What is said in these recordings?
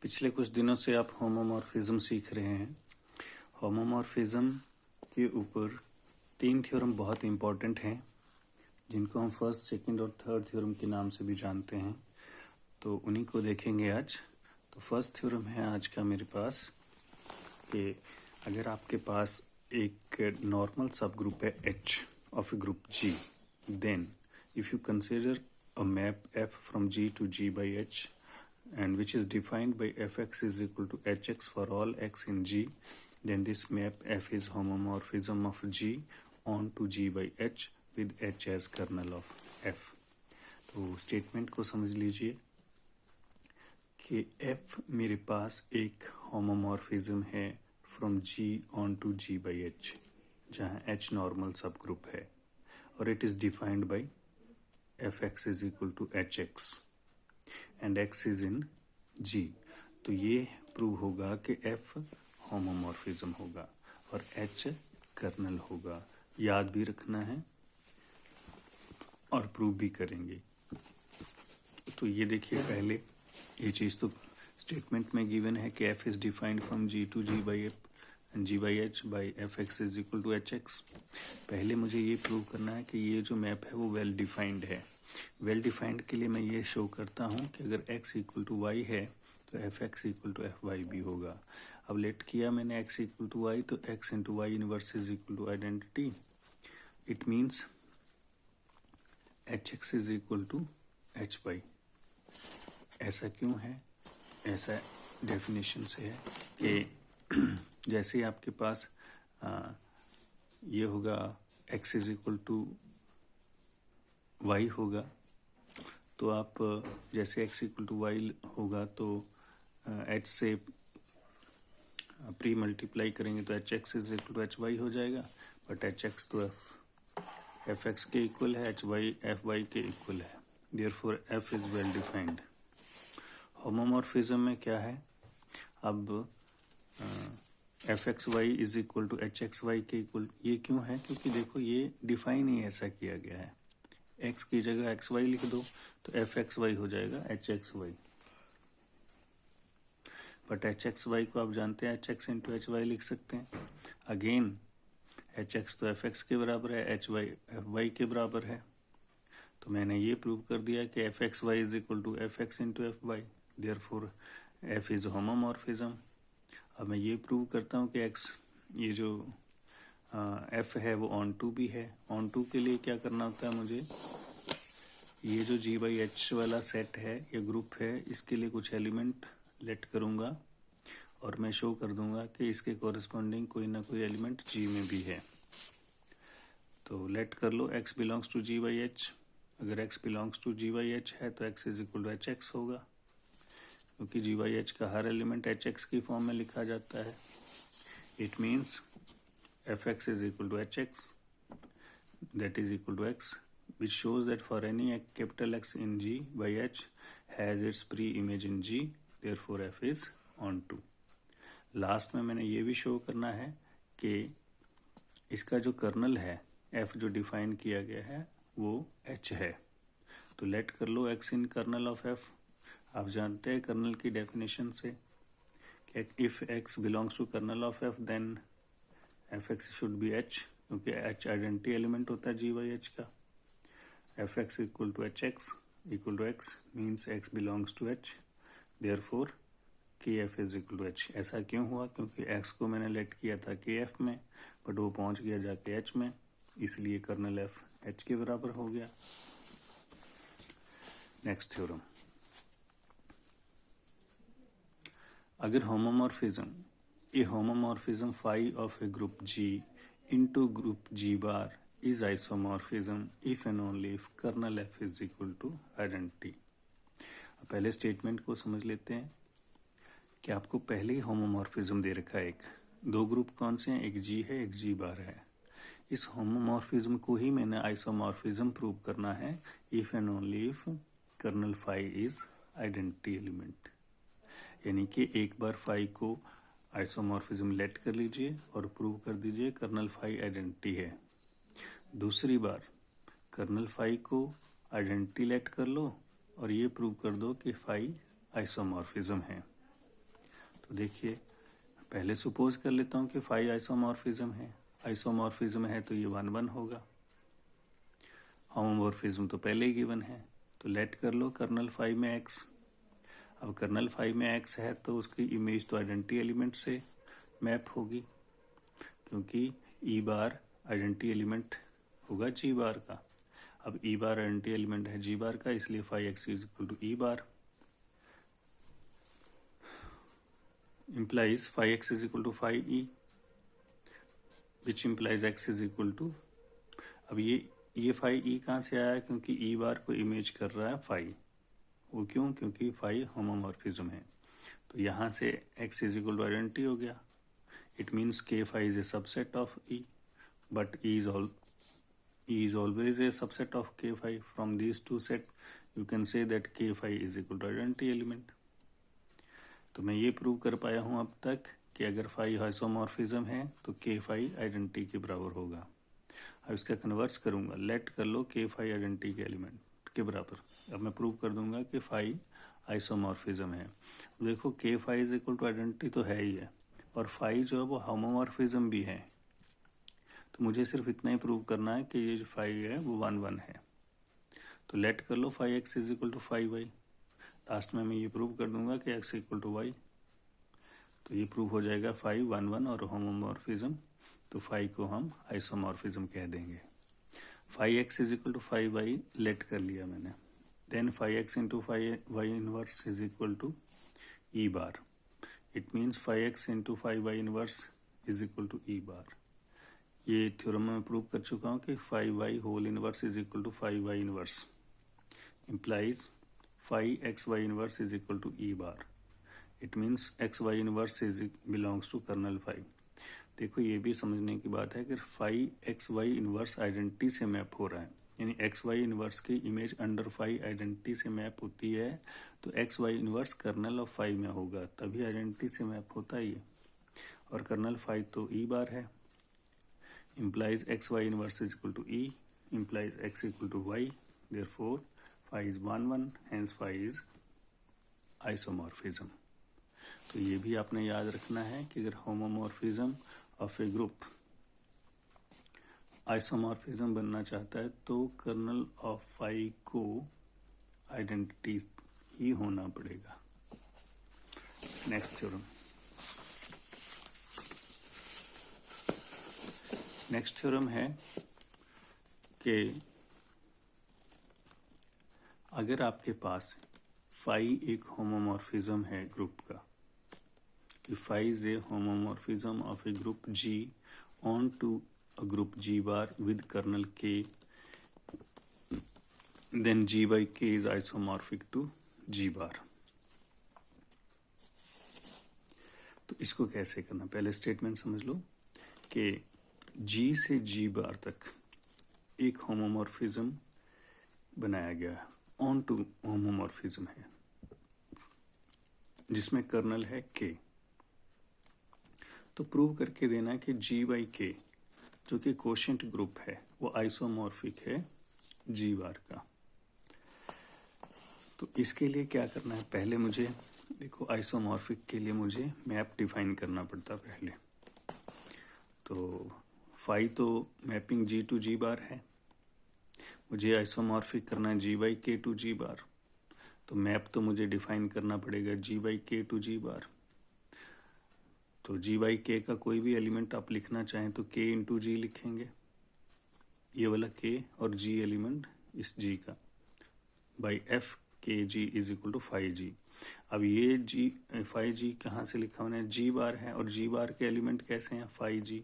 पिछले कुछ दिनों से आप होमोमॉर्फिज्म सीख रहे हैं। होमोमॉर्फिज्म के ऊपर 3 थ्योरम बहुत इंपॉर्टेंट हैं, जिनको हम फर्स्ट, सेकंड और थर्ड थ्योरम के नाम से भी जानते हैं। तो उन्हीं को देखेंगे आज। तो फर्स्ट थ्योरम है आज का मेरे पास कि अगर आपके पास एक नॉर्मल सब ग्रुप है H of a group G, then if you consider a map F from G to G by H and which is defined by fx is equal to hx for all x in G, then this map F is homomorphism of G onto G by H with H as kernel of F। तो statement को समझ लीजिए कि F मेरे पास एक homomorphism है from G onto G by H, जहाँ H normal सब ग्रुप है और it is defined by fx is equal to hx and x is in G। तो ये प्रूव होगा कि F होमोमॉर्फिज्म होगा और H कर्नल होगा। याद भी रखना है और प्रूव भी करेंगे। तो ये देखिए, पहले ये चीज़ तो स्टेटमेंट में गिवन है कि F is defined from G to G by F and G by H by fx is equal to hx। पहले मुझे ये प्रूव करना है कि ये जो मैप है वो वेल डिफाइंड है। वेल डिफाइंड के लिए मैं ये शो करता हूँ कि अगर x इक्वल टू वाई है तो fx equal to f y भी होगा। अब लेट किया मैंने x इक्वल टू वाई, तो x into y inverse is equal to identity. It means hx is equal to h y. ऐसा क्यों है? ऐसा डेफिनेशन से है कि जैसे ही आपके पास ये होगा x is equal to y होगा, तो आप जैसे x इक्वल टू वाई होगा तो h से प्री मल्टीप्लाई करेंगे तो h x is equal to h y हो जाएगा। बट एच एक्स तो एफ एक्स के इक्वल है, एच वाई एफ वाई के इक्वल है। Therefore f is well defined. Homomorphism में क्या है? अब f x y is equal to H x y के इक्वल। ये क्यों है? क्योंकि देखो, ये डिफाइन ही ऐसा किया गया है। x की जगह एक्स वाई लिख दो तो एफ एक्स वाई हो जाएगा h x y. But h x y को आप जानते हैं h x into h y लिख सकते हैं। अगेन एच एक्स तो एफ एक्स के बराबर है, एच वाई एफ वाई के बराबर है। तो मैंने ये प्रूव कर दिया कि f x y is equal to f x into f y. Therefore f is homomorphism. अब मैं ये प्रूव करता हूँ कि एक्स, ये जो एफ है वो ऑन टू भी है। ऑन टू के लिए क्या करना होता है मुझे? ये जो जी बाई एच वाला सेट है या ग्रुप है, इसके लिए कुछ एलिमेंट लेट करूँगा और मैं शो कर दूंगा कि इसके कॉरेस्पॉन्डिंग कोई ना कोई एलिमेंट जी में भी है। तो लेट कर लो x belongs to G by H. अगर x belongs to G by H है तो x is equal to H x होगा, क्योंकि जी बाई एच का हर एलिमेंट एच एक्स की फॉर्म में लिखा जाता है। It means f x is equal to H x, that is equal to x, which shows that for any capital X in G by H has its pre-image in G, therefore F is on to। Last में मैंने ये भी show करना है कि इसका जो colonel है F जो डिफाइन किया गया है वो H है। तो लेट कर लो X in kernel of F। आप जानते हैं कर्नल की डेफिनेशन से कि if X belongs to kernel of F then F X should be H, क्योंकि H आइडेंटिटी एलिमेंट होता है G बाई H का। F X equal to H X equal to X means X belongs to H, therefore के F is equal to H। ऐसा क्यों हुआ? क्योंकि x को मैंने लेट किया था के एफ में, बट वो पहुंच गया जाके H में, इसलिए कर्नल एफ H के बराबर हो गया। नेक्स्ट थ्योरम, अगर a homomorphism phi of a group G into group G bar is isomorphism if and only if kernel F is equal to identity। पहले स्टेटमेंट को समझ लेते हैं कि आपको पहले ही होमोमॉर्फिज्म दे रखा है। एक दो ग्रुप कौन से हैं? एक G है, एक G बार है। इस होमोमॉर्फिज्म को ही मैंने आइसोमॉर्फिज्म प्रूव करना है if and only if kernel phi is identity element. यानी कि एक बार फाई को आइसोमॉर्फिज्म लेट कर लीजिए और प्रूव कर दीजिए कर्नल फाई आइडेंटिटी है। दूसरी बार कर्नल फाई को आइडेंटिटी लेट कर लो और ये प्रूव कर दो कि फाई आइसोमॉर्फिज्म है। तो देखिए पहले सपोज कर लेता हूँ कि फाई आइसोमॉर्फिज्म है, आइसोमॉर्फिज्म है तो ये 1 1 होगा। होमोमॉर्फिज्म तो पहले ही गिवन है, तो लेट कर लो कर्नल फाई में एक्स। अब कर्नल फाई में एक्स है तो उसकी इमेज तो आइडेंटिटी एलिमेंट से मैप होगी, क्योंकि ई बार आइडेंटिटी एलिमेंट होगा जी बार का। अब ई बार आइडेंटिटी एलिमेंट है जी बार का, इसलिए phi x is equal to e bar implies phi x is equal to phi e, which implies x is equal to, अब ये phi e कहाँ से आया, क्योंकि e बार को इमेज कर रहा है phi, वो क्यों, क्योंकि phi होमोमॉर्फिज्म है। तो यहाँ से x is equal to identity हो गया। It means k phi is a subset of e, but e is always a subset of k phi. From these two set you can say that k phi is equal to identity element. तो मैं ये prove कर पाया हूँ अब तक कि अगर फाई आइसोमॉर्फिज्म है तो के फाई आइडेंटिटी के बराबर होगा। अब इसका कन्वर्स करूंगा, लेट कर लो के फाई आइडेंटिटी के एलिमेंट के बराबर। अब मैं प्रूव कर दूंगा कि फाई आइसोमॉर्फिज्म है। देखो के phi is equal to identity तो है ही है, और फाई जो है वो होमोमॉर्फिज्म भी है। तो मुझे सिर्फ इतना ही प्रूव करना है कि ये जो फाई है वो 1 1 है। तो लेट कर लो phi x is equal to phi y. Last में मैं ये प्रूव कर दूंगा कि x इक्वल टू वाई। तो ये प्रूव हो जाएगा फाई 1 1 और होमोमॉर्फिज्म, तो फाई को हम आइसोमॉर्फिज्म कह देंगे। Phi x is equal to phi y let कर लिया मैंने। Then phi x into phi y inverse is equal to e bar. It means phi x into phi y inverse is equal to e bar. ये theorem में prove कर चुका हूँ कि phi y whole inverse is equal to phi y inverse implies phi xy inverse is equal to e bar. It means xy inverse is belongs to kernel phi. देखो ये भी समझने की बात है कि phi xy inverse आइडेंटिटी से map हो रहा है, यानी xy inverse की इमेज अंडर phi आइडेंटिटी से मैप होती है, तो xy inverse kernel of phi में होगा, तभी आइडेंटिटी से मैप होता है ये। और कर्नल phi तो e बार है, implies xy inverse is equal to e, implies x equal to y, therefore phi is 1 1, hence phi is isomorphism। तो ये भी आपने याद रखना है कि अगर homomorphism of a group isomorphism बनना चाहता है तो कर्नल ऑफ फाई को आइडेंटिटी ही होना पड़ेगा। Next theorem. नेक्स्ट थ्योरम है कि अगर आपके पास फाई एक होमोमॉर्फिज्म है ग्रुप का, phi is a homomorphism of a group G onto a group G bar with kernel K, then G by K is isomorphic to G bar. तो इसको कैसे करना, पहले स्टेटमेंट समझ लो कि G से G बार तक एक होमोमॉर्फिज्म बनाया गया है, ऑन टू होमोमॉर्फिज्म है जिसमें कर्नल है K। तो प्रूव करके देना कि G by K जो कि कोशेंट ग्रुप है वो आइसोमॉर्फिक है G बार का। तो इसके लिए क्या करना है, पहले मुझे देखो आइसोमॉर्फिक के लिए मुझे मैप डिफाइन करना पड़ता पहले। तो फाई तो mapping G to G bar है, मुझे आइसोमॉर्फिक करना है G by K to G bar, तो मैप तो मुझे डिफाइन करना पड़ेगा G by K to G bar. तो G by K का कोई भी एलिमेंट आप लिखना चाहें तो K इंटू G लिखेंगे, ये वाला K और G एलिमेंट इस G का, by F K G is equal to phi G। अब ये G फाई G कहाँ से लिखा मैंने, G बार है, और G बार के एलिमेंट कैसे हैं, phi G,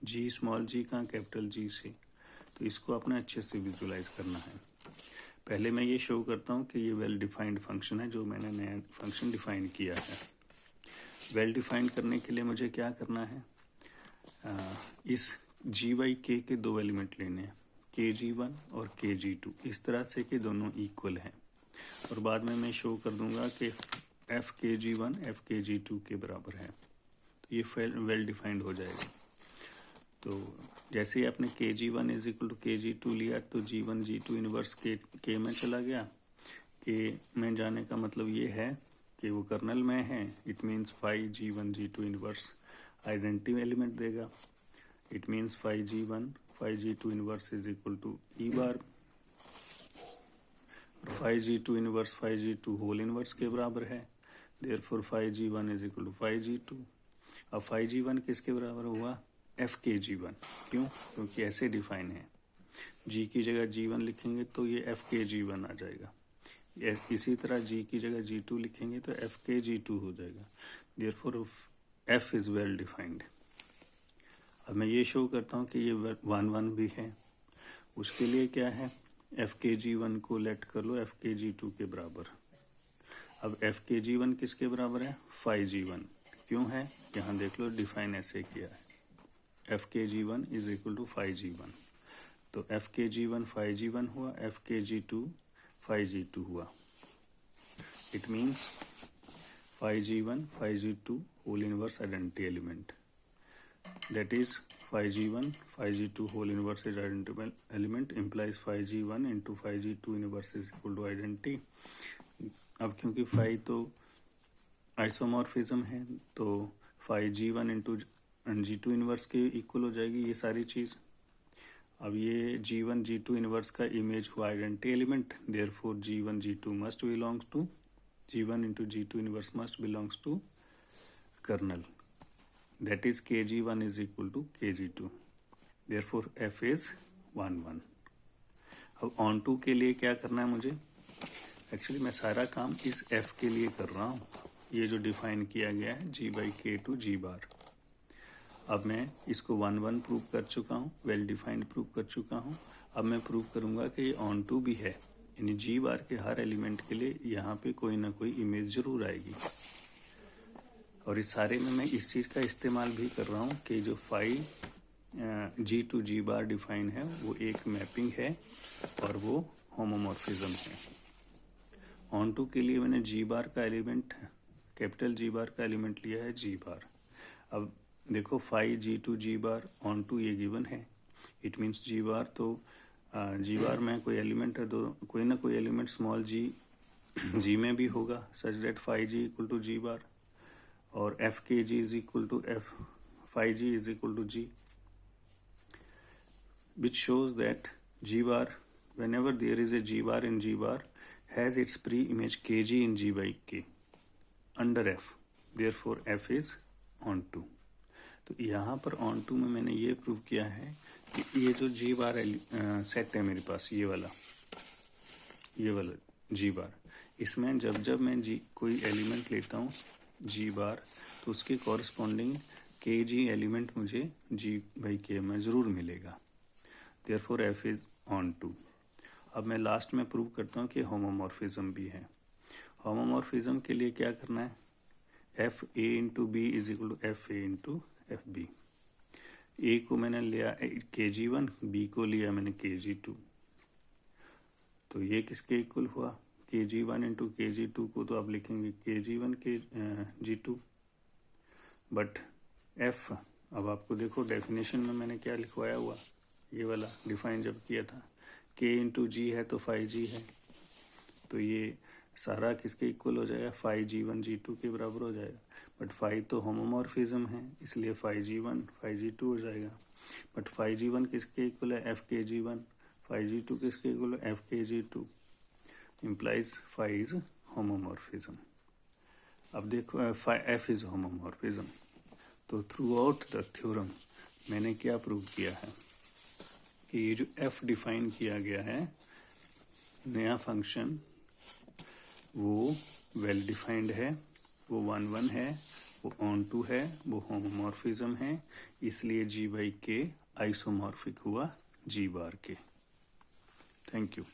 G small g कहाँ, कैपिटल G से। तो इसको अपने अच्छे से विजुलाइज करना है। पहले मैं ये शो करता हूँ कि ये वेल डिफाइंड फंक्शन है जो मैंने नया फंक्शन डिफाइन किया है। वेल डिफाइंड करने के लिए मुझे क्या करना है, इस G by K के दो एलिमेंट लेने हैं, KG1 और KG2, इस तरह से कि दोनों इक्वल हैं, और बाद में मैं शो कर दूंगा कि FKG1 FKG2 के बराबर है। तो ये वेल डिफाइंड हो जाएगा। तो जैसे ही आपने KG1 is equal to KG2 लिया तो G1 G2 इनवर्स K में चला गया। K में जाने का मतलब ये है कि वो कर्नल में है, it means phi G1 G2 inverse identity element देगा. It means phi G1 phi G2 inverse is equal to e bar. Phi G2 inverse phi G2 whole inverse के बराबर है. Therefore phi G1 is equal to phi G2. अब phi G1 किसके बराबर हुआ? F के G1. क्यों? क्योंकि ऐसे डिफाइन है. G की जगह G1 लिखेंगे तो ये एफ के G1 आ जाएगा. इसी तरह G की जगह G2 लिखेंगे तो एफ के G2 हो जाएगा. Therefore F is well defined. अब मैं ये शो करता हूँ कि ये 1 भी है. उसके लिए क्या है? एफ के G1 को लेट कर लो एफ के G2 के बराबर. अब एफ के G1 किसके बराबर है? Phi G1. क्यों है? यहाँ देख लो, डिफाइन ऐसे किया है. एफ के G1 is equal to phi G1. तो एफ के G1 फाई G1 हुआ, एफ के G2 फाई G2 हुआ. It means phi G1 phi G2 whole inverse identity element. That is phi G1 phi G2 whole inverse is identity element implies phi G1 into phi G2 inverse is equal to identity. अब क्योंकि phi तो isomorphism है तो phi G1 into G2 inverse के equal हो जाएगी ये सारी चीज. अब ये G1 G2 इनवर्स का इमेज हुआ identity element. Therefore G1 G2 must belongs to G1 into G2 inverse must belongs to kernel. That is kg1 is equal to kg2. Therefore f is 1. अब on to के लिए क्या करना है मुझे? Actually मैं सारा काम इस f के लिए कर रहा हूँ. ये जो डिफाइन किया गया है g by k to g bar. अब मैं इसको 1 प्रूव कर चुका हूँ, वेल डिफाइंड प्रूव कर चुका हूँ. अब मैं प्रूव करूंगा कि ये ऑन टू भी है, यानी g बार के हर एलिमेंट के लिए यहाँ पे कोई ना कोई इमेज जरूर आएगी. और इस सारे में मैं इस चीज़ का इस्तेमाल भी कर रहा हूँ कि जो phi G to G bar define है वो एक मैपिंग है और वो होमोमॉर्फिज्म है. ऑन टू के लिए मैंने G बार का एलिमेंट, कैपिटल G बार का एलिमेंट लिया है G बार. अब देखो phi G to G bar onto ये गिवन है. इट मीन्स G बार तो G बार में कोई एलिमेंट है तो कोई ना कोई एलिमेंट स्मॉल G में भी होगा such that phi G equal to G bar और f k G is equal to f phi G is equal to G, which shows that G bar, whenever there is a G bar in G bar, has its pre-image kg in G by k under F. Therefore F is onto. तो यहाँ पर onto में मैंने ये prove किया है कि ये जो G bar सेट है मेरे पास, ये वाला G bar, इसमें जब मैं कोई एलिमेंट लेता हूँ G बार तो उसके कॉरस्पॉन्डिंग kg एलिमेंट मुझे G by k में जरूर मिलेगा. Therefore F is on to. अब मैं लास्ट में प्रूव करता हूँ कि होमोमॉर्फिज्म भी है. होमोमॉर्फिज्म के लिए क्या करना है? F a into b is equal to f a into f b. A को मैंने लिया kg1, बी को लिया मैंने kg2. तो ये किसके इक्वल हुआ? kg1 इंटू kg2 को तो आप लिखेंगे kg1 kg2. बट f, अब आपको देखो डेफिनेशन में मैंने क्या लिखवाया हुआ, ये वाला डिफाइन जब किया था k इंटू जी है तो फाई G है. तो ये सारा किसके इक्वल हो जाएगा? फाई G1 G2 के बराबर हो जाएगा. बट फाई तो होमोमॉर्फिज्म है इसलिए फाई G1 फाई G2 हो जाएगा. बट फाई G1 किसके इक्वल है? एफ के G1. फाई G2 किसके इक्वल है? एफ के G2. implies phi is homomorphism. अब देखो f is homomorphism. तो थ्रू आउट द थ्योरम मैंने क्या प्रूव किया है कि ये जो f डिफाइन किया गया है नया फंक्शन वो वेल डिफाइंड है, वो 1 है, वो ऑन टू है, वो होमोमॉर्फिज्म है. इसलिए G by K आइसोमॉर्फिक हुआ G बार के. Thank you.